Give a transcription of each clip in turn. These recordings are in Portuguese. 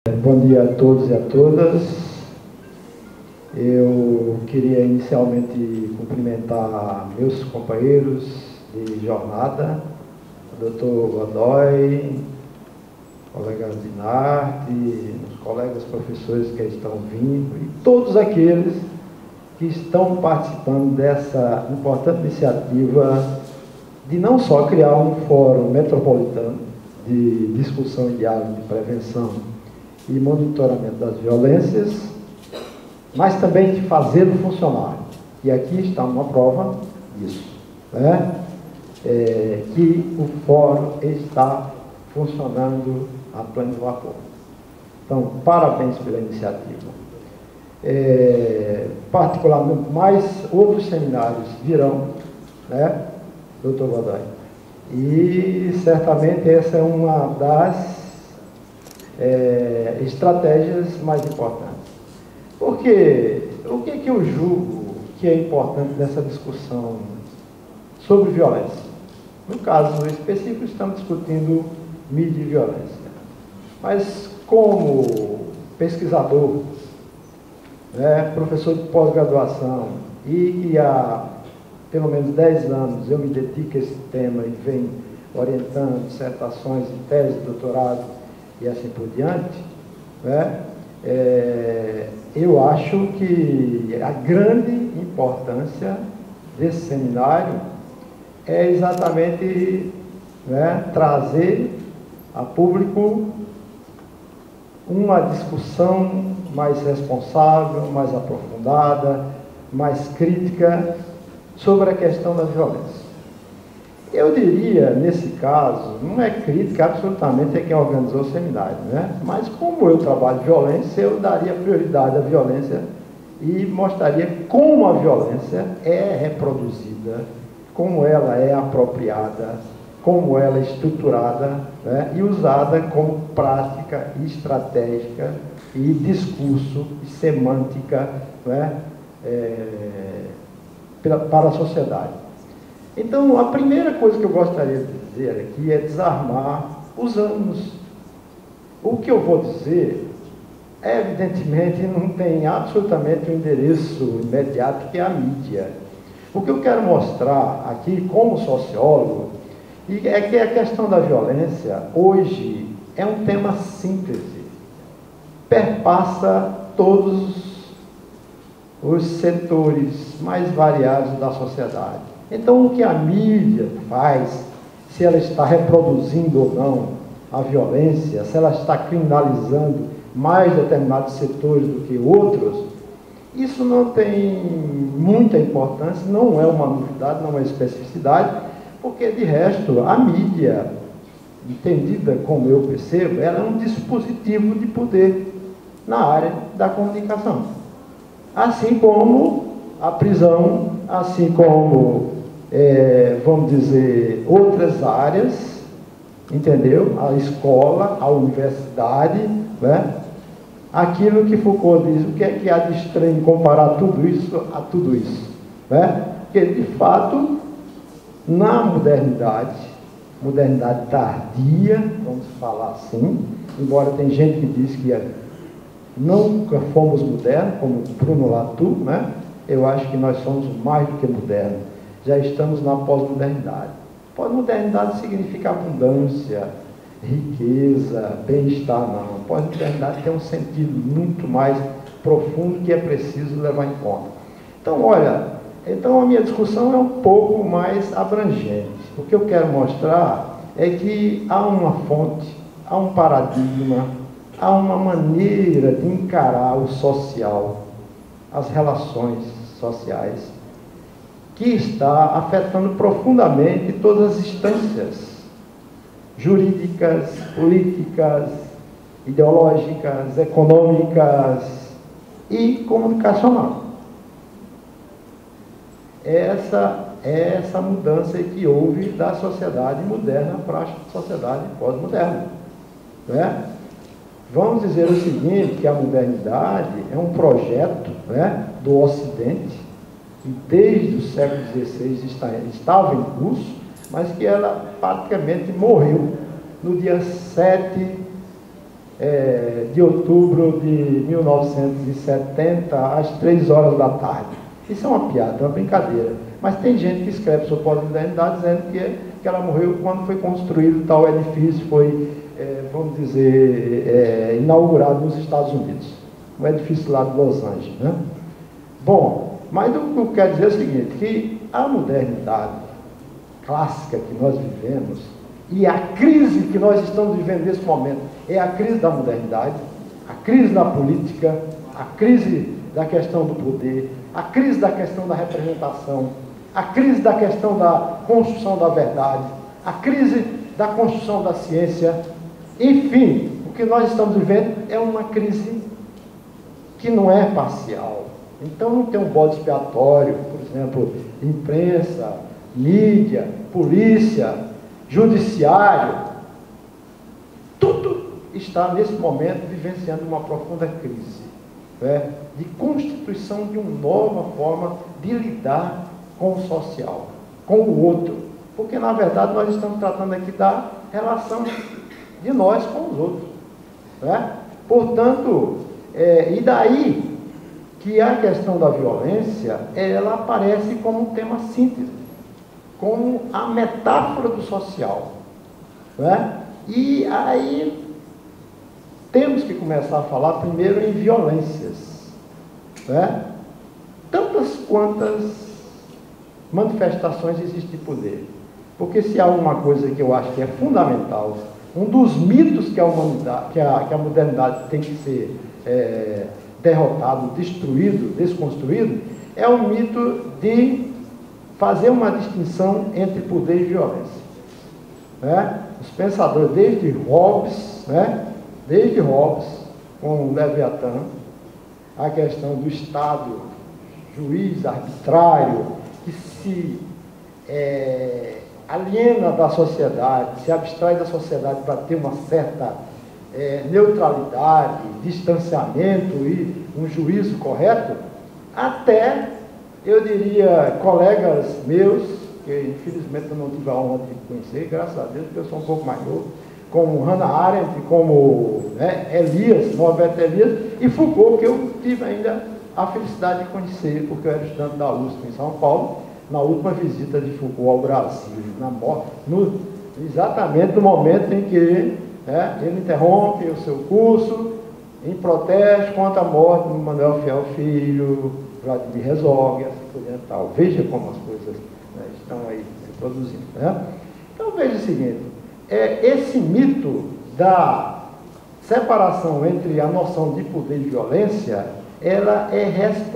Bom dia a todos e a todas. Eu queria inicialmente cumprimentar meus companheiros de jornada, o Dr. Godoy, o colega Dinarte, os colegas professores que estão vindo e todos aqueles que estão participando dessa importante iniciativa de não só criar um fórum metropolitano de discussão e diálogo de prevenção e monitoramento das violências, mas também de fazê-lo funcionar. E aqui está uma prova disso, né? Que o fórum está funcionando a pleno vapor. Então, parabéns pela iniciativa. Particularmente, mais outros seminários virão, né, Dr. Godoy? E certamente essa é uma das estratégias mais importantes. Porque o que eu julgo que é importante nessa discussão sobre violência? No caso específico, estamos discutindo mídia e violência. Mas como pesquisador, né, professor de pós-graduação, e que há pelo menos 10 anos eu me dedico a esse tema e venho orientando dissertações, tese de doutorado e assim por diante, né? Eu acho que a grande importância desse seminário é exatamente, né, trazer a público uma discussão mais responsável, mais aprofundada, mais crítica sobre a questão da violência. Eu diria, nesse caso, não é crítica absolutamente a quem organizou o seminário, né? Mas como eu trabalho violência, eu daria prioridade à violência e mostraria como a violência é reproduzida, como ela é apropriada, como ela é estruturada, né, e usada como prática estratégica e discurso e semântica, né, para a sociedade. Então, a primeira coisa que eu gostaria de dizer aqui é desarmar os ânimos. O que eu vou dizer, evidentemente, não tem absolutamente um endereço imediato, que é a mídia. O que eu quero mostrar aqui, como sociólogo, é que a questão da violência, hoje, é um tema síntese. Perpassa todos os setores mais variados da sociedade. Então, o que a mídia faz, se ela está reproduzindo ou não a violência, se ela está criminalizando mais determinados setores do que outros, isso não tem muita importância, não é uma novidade, não é uma especificidade, porque, de resto, a mídia, entendida como eu percebo, ela é um dispositivo de poder na área da comunicação. Assim como a prisão, assim como, vamos dizer, outras áreas, entendeu? A escola, a universidade, né? Aquilo que Foucault diz, o que é que há de estranho em comparar tudo isso a tudo isso, né? Porque, de fato, na modernidade tardia, vamos falar assim, embora tem gente que diz que nunca fomos modernos, como Bruno Latour, né? Eu acho que nós somos mais do que modernos. Já estamos na pós-modernidade. Pós-modernidade significa abundância, riqueza, bem-estar, não. Pós-modernidade tem um sentido muito mais profundo que é preciso levar em conta. Então, olha, a minha discussão é um pouco mais abrangente. O que eu quero mostrar é que há uma fonte, há um paradigma, há uma maneira de encarar o social, as relações sociais, que está afetando profundamente todas as instâncias jurídicas, políticas, ideológicas, econômicas e comunicacional. Essa mudança que houve da sociedade moderna para a sociedade pós-moderna, né? Vamos dizer o seguinte, que a modernidade é um projeto, né, do Ocidente, que desde o século XVI estava em curso, mas que ela praticamente morreu no dia 7 de outubro de 1970, às 3 horas da tarde. Isso é uma piada, é uma brincadeira. Mas tem gente que escreve sobre pós-modernidade dizendo que ela morreu quando foi construído tal edifício, foi, vamos dizer, inaugurado nos Estados Unidos. Um edifício lá de Los Angeles, né? Bom, mas o que eu quero dizer é o seguinte, que a modernidade clássica que nós vivemos e a crise que nós estamos vivendo nesse momento é a crise da modernidade, a crise da política, a crise da questão do poder, a crise da questão da representação, a crise da questão da construção da verdade, a crise da construção da ciência. Enfim, o que nós estamos vivendo é uma crise que não é parcial. Então não tem um bode expiatório, por exemplo, imprensa, mídia, polícia, judiciário. Tudo está nesse momento vivenciando uma profunda crise, né, de constituição de uma nova forma de lidar com o social, com o outro. Porque na verdade nós estamos tratando aqui da relação de nós com os outros, né? Portanto, e daí que a questão da violência, ela aparece como um tema síntese, como a metáfora do social, né? E aí temos que começar a falar primeiro em violências, né? Tantas quantas manifestações existem de poder. Porque se há uma coisa que eu acho que é fundamental, um dos mitos que a humanidade, que a modernidade tem que ser derrotado, destruído, desconstruído, é o mito de fazer uma distinção entre poder e violência, né? Os pensadores, desde Hobbes, né? Desde Hobbes, com o Leviatã, a questão do Estado, juiz arbitrário, que se aliena da sociedade, se abstrai da sociedade para ter uma certa neutralidade, distanciamento e um juízo correto, até, eu diria, colegas meus, que infelizmente eu não tive a honra de conhecer, graças a Deus, porque eu sou um pouco mais novo, como Hannah Arendt, como Elias, Norberto Elias, e Foucault, que eu tive ainda a felicidade de conhecer, porque eu era estudante da USP em São Paulo, na última visita de Foucault ao Brasil, exatamente no momento em que ele interrompe o seu curso em protesto contra a morte de Manuel Fiel Filho, Vladimir Herzog, assim por diante, tal. Veja como as coisas estão aí se produzindo, né? Então veja o seguinte, esse mito da separação entre a noção de poder e violência, ela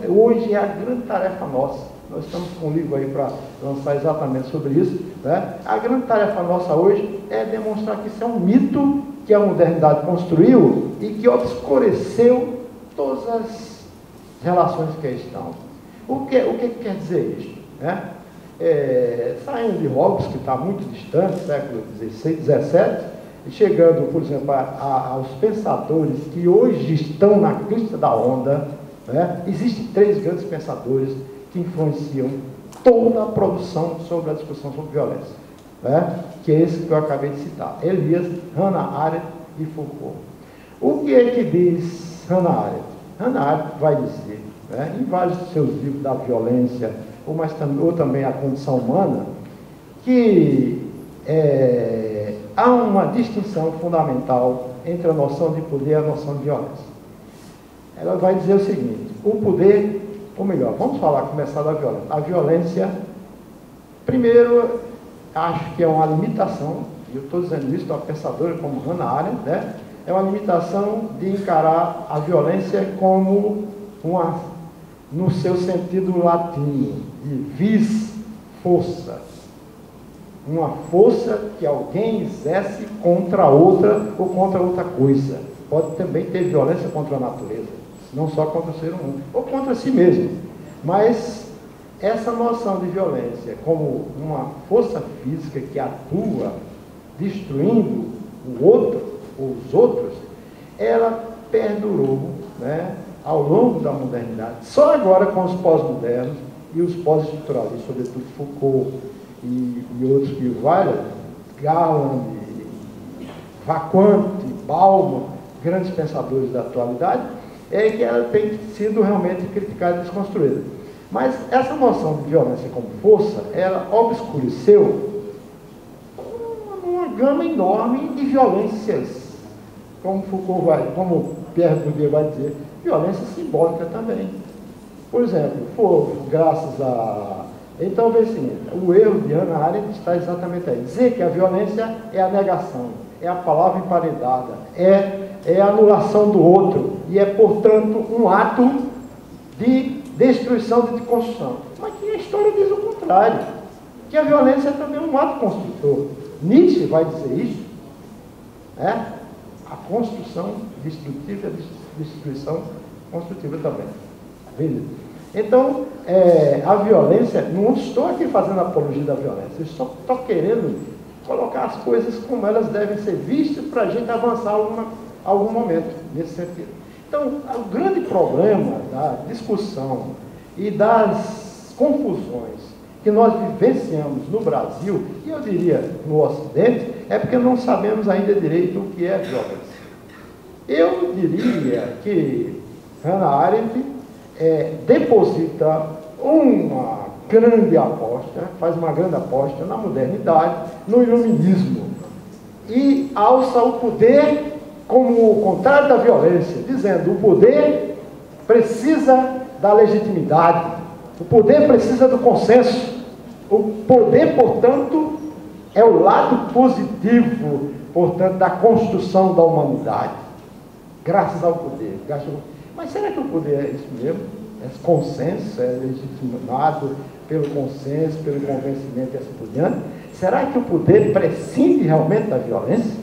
hoje é a grande tarefa nossa. Nós estamos com um livro aí para lançar exatamente sobre isso, né? A grande tarefa nossa hoje é demonstrar que isso é um mito que a modernidade construiu e que obscureceu todas as relações que aí estão. O que quer dizer isso, né? Saindo de Hobbes, que está muito distante, século XVI, XVII, e chegando, por exemplo, aos pensadores que hoje estão na crista da onda, né? Existem 3 grandes pensadores que influenciam toda a produção sobre a discussão sobre violência, né? Que é esse que eu acabei de citar, Elias, Hannah Arendt e Foucault. O que é que diz Hannah Arendt? Hannah Arendt vai dizer, né, em vários de seus livros da violência, ou também a condição humana, que há uma distinção fundamental entre a noção de poder e a noção de violência. Ela vai dizer o seguinte, o poder, ou melhor, vamos começar da violência. A violência, primeiro, acho que é uma limitação, e eu estou dizendo isso de uma pensadora como Hannah Arendt, né? É uma limitação de encarar a violência como no seu sentido latino, de vis, força. Uma força que alguém exerce contra outra ou contra outra coisa. Pode também ter violência contra a natureza, não só contra o ser humano, ou contra si mesmo. Mas essa noção de violência como uma força física que atua destruindo o outro, ou os outros, ela perdurou, né, ao longo da modernidade. Só agora com os pós-modernos e os pós-estruturalistas, sobretudo Foucault e outros que Garland, Vaquant, Bauman, grandes pensadores da atualidade, é que ela tem sido realmente criticada e desconstruída. Mas essa noção de violência como força, ela obscureceu uma gama enorme de violências, como Foucault vai, como Pierre Bourdieu vai dizer, violência simbólica também. Por exemplo, graças a... Então, veja o seguinte, o erro de Hannah Arendt está exatamente aí. Dizer que a violência é a negação, é a palavra emparedada, é a anulação do outro, e é, portanto, um ato de destruição, de construção. Mas que a história diz o contrário, que a violência é também um ato construtor. Nietzsche vai dizer isso, a construção destrutiva, a destruição construtiva também. Beleza? Então, a violência, não estou aqui fazendo apologia da violência, eu só estou querendo colocar as coisas como elas devem ser vistas para a gente avançar algum momento nesse sentido. Então, o grande problema da discussão e das confusões que nós vivenciamos no Brasil, e eu diria no Ocidente, é porque não sabemos ainda direito o que é violência. Eu diria que Hannah Arendt deposita uma grande aposta, faz uma grande aposta na modernidade, no iluminismo, e alça o poder como o contrário da violência, dizendo o poder precisa da legitimidade, o poder precisa do consenso, o poder, portanto, é o lado positivo, portanto, da construção da humanidade, graças ao poder. Mas será que o poder é isso mesmo? É consenso, é legitimado pelo consenso, pelo convencimento e assim por diante? Será que o poder prescinde realmente da violência?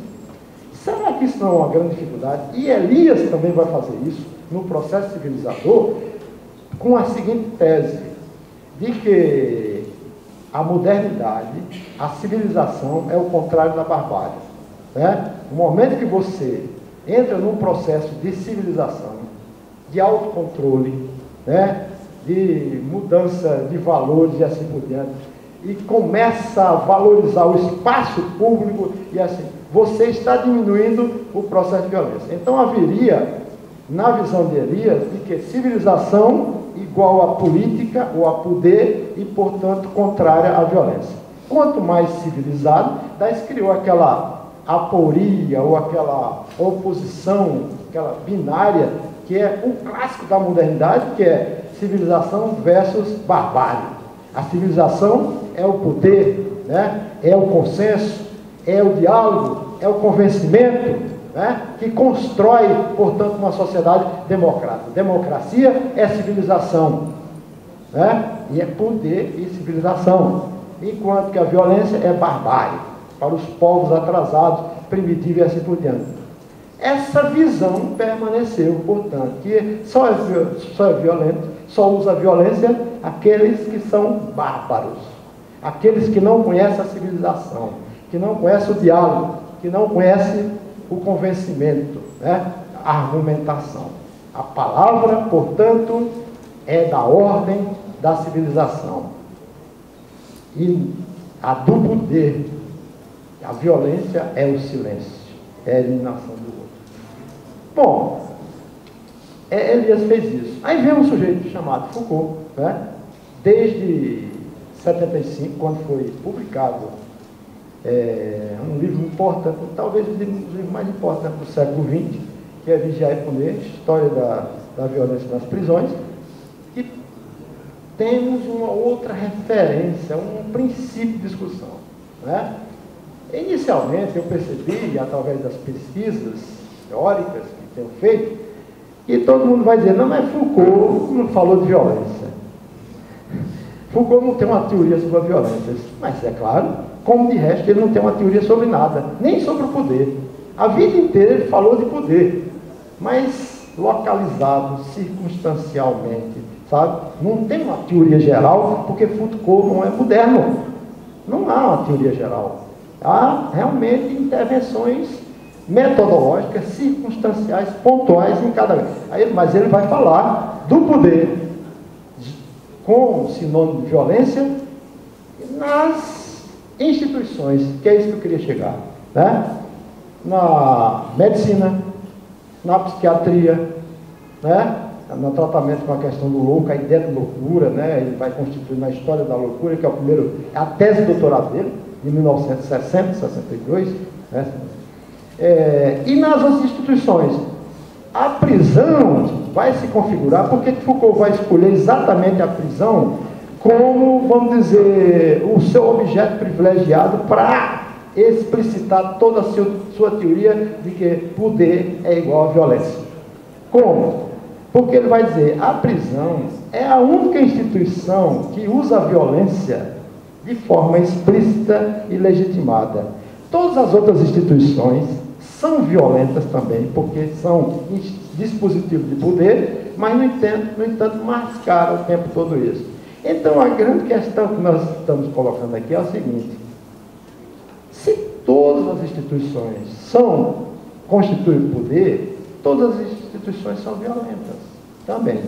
Será que isso não é uma grande dificuldade? E Elias também vai fazer isso no processo civilizador com a seguinte tese, de que a modernidade, a civilização é o contrário da barbárie. No momento que você entra num processo de civilização, de autocontrole, de mudança de valores e assim por diante, e começa a valorizar o espaço público e assim, você está diminuindo o processo de violência. Então haveria, na visão de Elias, de que civilização igual a política ou a poder e, portanto, contrária à violência. Quanto mais civilizado, daí se criou aquela aporia ou aquela oposição, aquela binária, que é o clássico da modernidade, que é civilização versus barbárie. A civilização é o poder, é o consenso, é o diálogo, é o convencimento, que constrói, portanto, uma sociedade democrática. Democracia é civilização, e é poder e civilização, enquanto que a violência é barbárie, para os povos atrasados, primitivos e assim por diante. Essa visão permaneceu, portanto, que só é violento, só usa a violência aqueles que são bárbaros, aqueles que não conhecem a civilização, que não conhecem o diálogo, que não conhecem o convencimento, a argumentação. A palavra, portanto, é da ordem da civilização. E a do poder, a violência é o silêncio, é a eliminação do outro. Bom, Elias fez isso. Aí vem um sujeito chamado Foucault, desde 75, quando foi publicado um livro importante, talvez um dos livros mais importantes do século XX, que é Vigiar e Punir, História da Violência nas Prisões, e temos uma outra referência, um princípio de discussão. Inicialmente eu percebi, através das pesquisas teóricas que tenho feito, que todo mundo vai dizer, não, mas Foucault não falou de violência. Foucault não tem uma teoria sobre a violência. Mas é claro, como de resto, ele não tem uma teoria sobre nada, nem sobre o poder. A vida inteira ele falou de poder, mas localizado, circunstancialmente, sabe? Não tem uma teoria geral, porque Foucault não é moderno. Não há uma teoria geral. Há realmente intervenções metodológicas, circunstanciais, pontuais em cada vez. Mas ele vai falar do poder com sinônimo de violência nas instituições, que é isso que eu queria chegar. Na medicina, na psiquiatria, né? No tratamento com a questão do louco, a ideia de loucura, né? Ele vai constituir na história da loucura, que é a tese de doutorado dele, de 1960, 62, né? E nas outras instituições, a prisão vai se configurar, porque Foucault vai escolher exatamente a prisão como, vamos dizer, o seu objeto privilegiado para explicitar toda a sua teoria de que poder é igual a violência. Como? Porque ele vai dizer, a prisão é a única instituição que usa a violência de forma explícita e legitimada. Todas as outras instituições são violentas também, porque são dispositivos de poder, mas, no entanto, mascaram o tempo todo isso. Então, a grande questão que nós estamos colocando aqui é o seguinte: se todas as instituições constituem poder, todas as instituições são violentas também.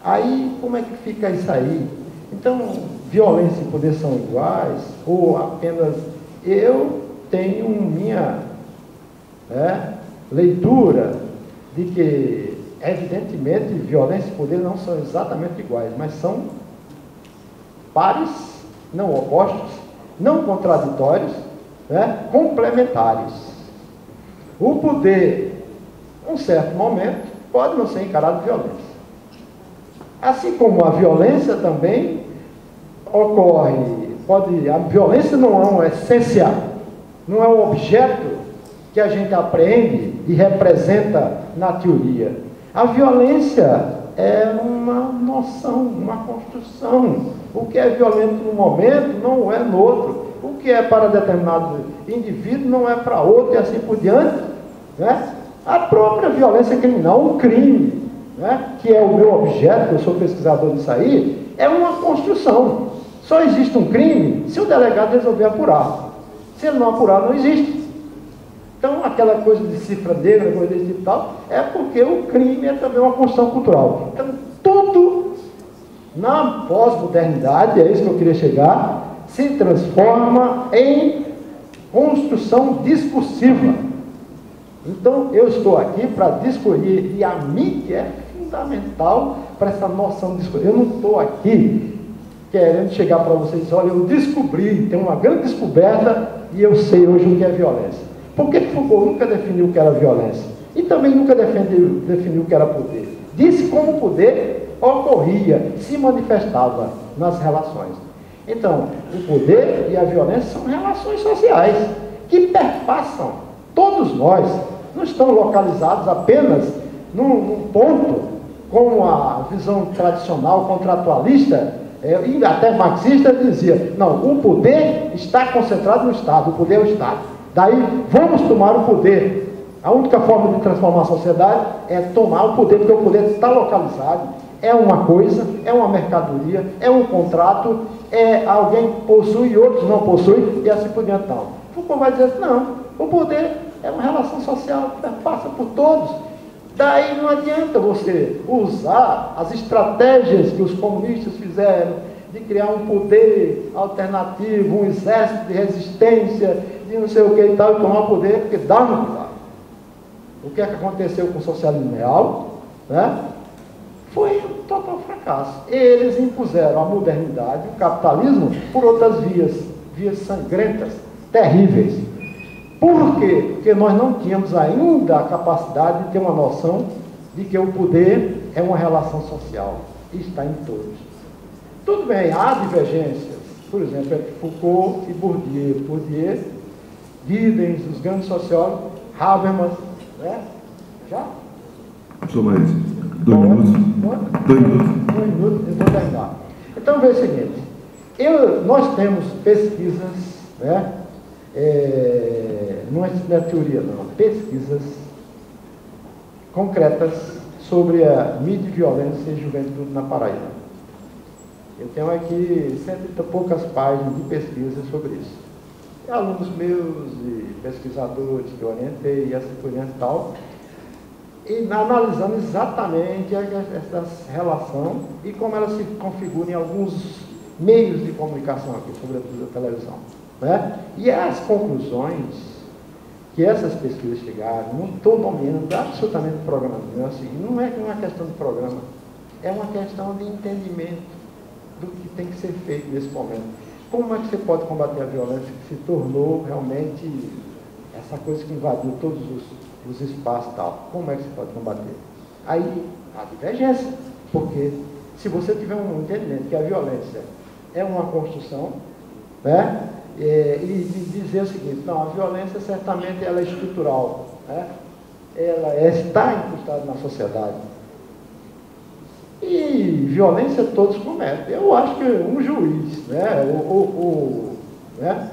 Aí, como é que fica isso aí? Então, violência e poder são iguais? Ou apenas eu tenho minha leitura de que, evidentemente, violência e poder não são exatamente iguais, mas são pares, não opostos, não contraditórios, complementares. O poder, em um certo momento, pode não ser encarado de violência. Assim como a violência também ocorre, a violência não é essencial, não é um objeto que a gente aprende e representa na teoria. A violência é uma noção, uma construção. O que é violento no momento não é no outro. O que é para determinado indivíduo não é para outro, e assim por diante. Né? A própria violência criminal, um crime, que é o meu objeto, eu sou pesquisador disso aí, é uma construção. Só existe um crime se o delegado resolver apurar. Se ele não apurar, não existe. Então, aquela coisa de cifra negra, coisa desse tipo e tal, é porque o crime é também uma construção cultural. Então, tudo na pós-modernidade, é isso que eu queria chegar, se transforma em construção discursiva. Então, eu estou aqui para discorrer, e a mídia é fundamental para essa noção de discurso. Eu não estou aqui querendo chegar para vocês e dizer, olha, eu descobri, tem uma grande descoberta e eu sei hoje o que é violência. Por que Foucault nunca definiu o que era violência? E também nunca definiu o que era poder. Disse como o poder ocorria, se manifestava nas relações. Então, o poder e a violência são relações sociais que perpassam todos nós. Não estão localizados apenas num ponto, como a visão tradicional contratualista, e até marxista, dizia, não, o poder está concentrado no Estado, o poder é o Estado. Daí, vamos tomar o poder. A única forma de transformar a sociedade é tomar o poder, porque o poder está localizado, é uma coisa, é uma mercadoria, é um contrato, alguém possui e outros não possuem, e assim por diante. Não. Foucault vai dizer, não, o poder é uma relação social que passa por todos. Daí não adianta você usar as estratégias que os comunistas fizeram, de criar um poder alternativo, um exército de resistência, de não sei o que e tal, e tomar o poder, porque dá no que dá. O que é que aconteceu com o socialismo real? Foi um total fracasso. Eles impuseram a modernidade, o capitalismo, por outras vias sangrentas, terríveis. Por quê? Porque nós não tínhamos ainda a capacidade de ter uma noção de que o poder é uma relação social. E está em todos. Tudo bem, há divergências. Por exemplo, entre Foucault e Bourdieu. Bourdieu, Giddens, os grandes sociólogos, Habermas, Já? Só mais 2 minutos. 2 minutos. 2 minutos, eu vou terminar. Então, veja o seguinte, nós temos pesquisas, não é teoria não, pesquisas concretas sobre a mídia, violência e juventude na Paraíba. Eu tenho aqui 100 e poucas páginas de pesquisa sobre isso. E alunos meus e pesquisadores que eu orientei e assim por diante e tal, e analisando exatamente essa relação e como ela se configura em alguns meios de comunicação aqui, sobretudo a televisão. E as conclusões que essas pesquisas chegaram, não estou nomeando absolutamente o programa, não é o seguinte, não é uma questão de programa, é uma questão de entendimento do que tem que ser feito nesse momento. Como é que você pode combater a violência que se tornou realmente essa coisa que invadiu todos os espaços e tal? Como é que você pode combater? Aí, a divergência, porque se você tiver um entendimento que a violência é uma construção, né? E dizer o seguinte, não, a violência certamente ela é estrutural, né? Ela está incrustada na sociedade. E violência todos cometem. Eu acho que um juiz, né? Né?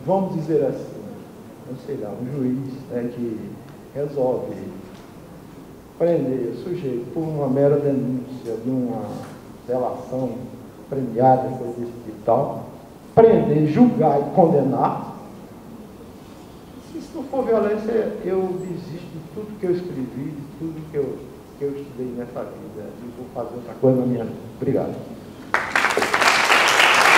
Vamos dizer assim, não sei lá, um juiz, né, que resolve prender o sujeito por uma mera denúncia de uma delação premiada, coisa desse tipo e tal, prender, julgar e condenar. Se isso não for violência, eu desisto de tudo que eu escrevi, de tudo que eu estudei nessa vida, e vou fazer outra coisa na minha vida. Obrigado.